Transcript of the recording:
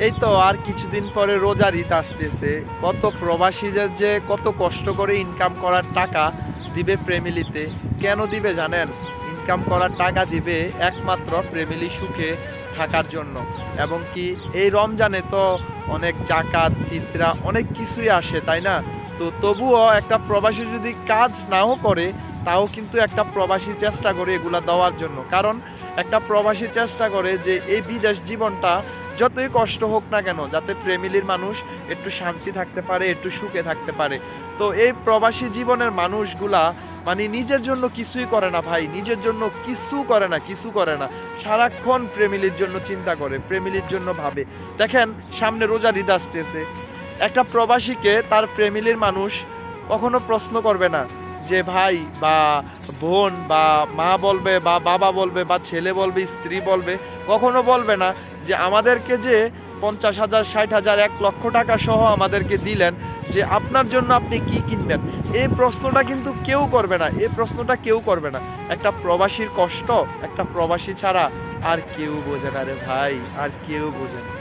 এই তো আর কিছুদিন পরে রোজার ঈদ আসতেছে। কত প্রবাসীদের যে কত কষ্ট করে ইনকাম করার টাকা দিবে ফ্যামিলিতে। কেন দিবে জানেন? ইনকাম করার টাকা দিবে একমাত্র ফ্যামিলি সুখে থাকার জন্য। এবং কি এই রমজানে তো অনেক জাকাত ফিতরা অনেক কিছুই আসে, তাই না? তো তবুও একটা প্রবাসী যদি কাজ নাও করে, তাও কিন্তু একটা প্রবাসী চেষ্টা করে এগুলা দেওয়ার জন্য। কারণ একটা প্রবাসী চেষ্টা করে যে এই বিদেশ জীবনটা যতই কষ্ট হোক না কেন, যাতে ফ্যামিলির মানুষ একটু শান্তি থাকতে পারে, একটু সুখে থাকতে পারে। তো এই প্রবাসী জীবনের মানুষগুলা মানে নিজের জন্য কিছুই করে না ভাই, নিজের জন্য কিছু করে না। সারাক্ষণ ফ্যামিলির জন্য চিন্তা করে, ফ্যামিলির জন্য ভাবে। দেখেন সামনে রোজার ঈদ আসতেছে, একটা প্রবাসীকে তার ফ্যামিলির মানুষ কখনো প্রশ্ন করবে না যে ভাই বা বোন বা মা বলবে বা বাবা বলবে বা ছেলে বলবে স্ত্রী বলবে, কখনো বলবে না যে আমাদেরকে যে 50,000 60,000 1 লক্ষ টাকা সহ আমাদেরকে দিলেন, যে আপনার জন্য আপনি কি কিনবেন। এই প্রশ্নটা কিন্তু কেউ করবে না, এই প্রশ্নটা কেউ করবে না। একটা প্রবাসীর কষ্ট একটা প্রবাসী ছাড়া আর কেউ বোঝে না রে ভাই, আর কেউ বোঝে না।